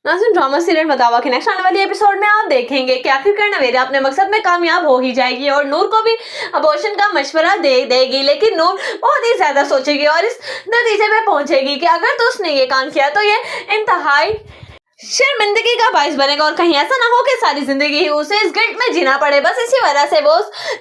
नाज़रीन, drama serial मदावा के next आने वाली एपिसोड में आप देखेंगे कि आखिरकार नवेरा अपने मकसद में कामयाब हो ही जाएगी और नूर को भी अबॉर्शन का मशवरा दे देगी, लेकिन नूर बहुत ही ज्यादा सोचेगी और इस नतीजे में पहुंचेगी कि अगर तो उसने ये काम किया तो ये इंतहाई शर्मिंदगी का बाइस बनेगा और कहीं ऐसा ना हो कि सारी जिंदगी ही उसे इस गिल्ट में जीना पड़े। बस इसी वजह से वो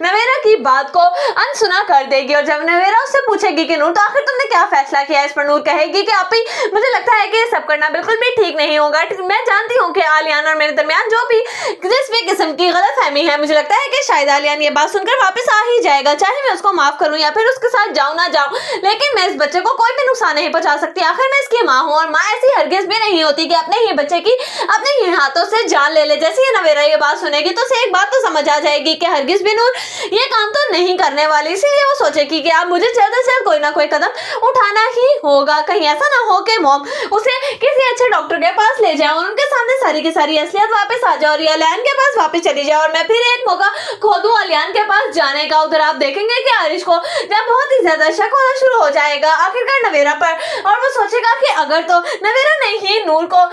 नवेरा की बात को अनसुना कर देगी और जब नवेरा उससे पूछेगी कि नूर तो आखिर तुमने क्या फैसला किया, इस पर नूर कहेगी कि आप ही, मुझे लगता है कि ये सब करना बिल्कुल भी ठीक नहीं होगा। मैं जानती हूँ कि आलियान और मेरे दरमियान जो भी जिस भी किस्म की गलतफहमी है, मुझे लगता है कि शायद आलियान ये बात सुनकर वापस आ ही जाएगा, चाहे मैं उसको माफ करूँ या फिर उसके साथ जाऊँ ना जाऊँ, लेकिन मैं इस बच्चे को कोई भी नुकसान नहीं पहुंचा सकती। आखिर मैं इसकी माँ हूँ और माँ ऐसी हरगिज भी नहीं होती कि अपने ही बच्चे की अपने ही हाथों से जान ले ले। जैसे ही नवेरा ये बात सुनेगी तो उसे एक बात तो समझ आ जाएगी कि हरगिज भी नूर ये काम तो नहीं करने वाली, इसीलिए वो सोचेगी कि अब मुझे जल्द से जल्द कोई ना कोई कदम उठाना ही होगा। कहीं ऐसा ना हो कि मॉम उसे किसी अच्छे डॉक्टर के पास ले जाए और उनके सामने सारी की सारी असलियत वापस आ जाए और ये अलियान के पास वापस चली जाए और मैं फिर एक मौका खो दूं अलियान के पास जाने का। उधर आप देखेंगे कि आरिश को जब बहुत ही ज्यादा शक होना शुरू हो जाएगा आखिरकार नवेरा पर, और वो सोचेगा कि अगर तो नवेरा ने ही नूर को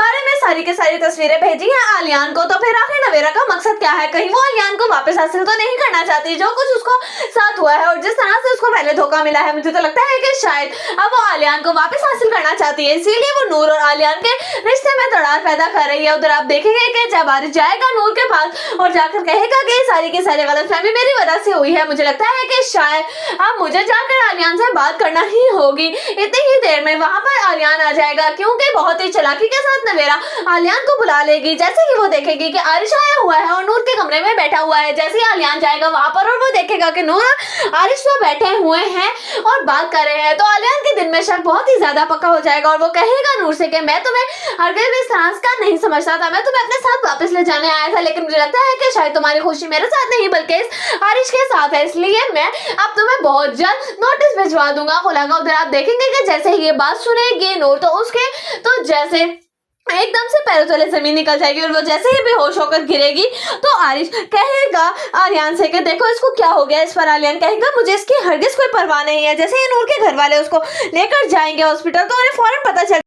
बारे में सारी की सारी तस्वीरें भेजी हैं आलियान को, तो फिर आखिर नवेरा का मकसद क्या है? कहीं वो आलियान को वापस हासिल तो नहीं करना चाहती जो कुछ उसको साथ हुआ है और जिस तरह से उसको पहले धोखा मिला है। मुझे तो लगता है कि शायद अब वो आलियान को वापस हासिल करना चाहती है, इसीलिए वो नूर और आलियान के रिश्ते में दरार पैदा कर रही है। उधर आप देखेंगे कि जब आरिश जाएगा नूर के पास और जाकर कहेगा कि सारी की सारी गलतफहमी मेरी वजह से हुई है, मुझे लगता है कि शायद अब मुझे जाकर आलियान से बात करना ही होगी। इतनी ही देर में वहां पर आलियान आ जाएगा क्योंकि बहुत ही चालाकी के साथ नवेरा आलियान को बुला लेगी। जैसे ही वो देखेगी कि आरिश आया हुआ है और नूर के कमरे में बैठा हुआ है, जैसे ही आलियान जाएगा वहां पर और वो देखेगा कि नूर आरिश तो बैठे हुए हैं और बात कर रहे हैं, तो आलियान के दिल में शक बहुत ही ज्यादा पक्का हो जाएगा और वो कहेगा नूर से कि मैं तुम्हें हरगिज़ भी सांस का नहीं समझता था, मैं तुम्हें अपने साथ वापस ले जाने आया था, लेकिन मुझे लगता है कि शायद तुम्हारी खुशी मेरे साथ नहीं बल्कि इस आरिश के साथ है, इसलिए मैं अब तुम्हें बहुत जल्द नोटिस भिजवा दूंगा खुला का। उधर आप देखेंगे कि जैसे ही ये बात सुनेगी नूर तो उसके तो जैसे एकदम से पैरों तले जमीन निकल जाएगी और वो जैसे ही बेहोश होकर गिरेगी तो आरिश कहेगा आलियान से कि देखो इसको क्या हो गया। इस पर आलियान कहेगा मुझे इसकी हरगिज़ कोई परवाह नहीं है। जैसे ही नूर के घर वाले उसको लेकर जाएंगे हॉस्पिटल तो उन्हें फौरन पता चल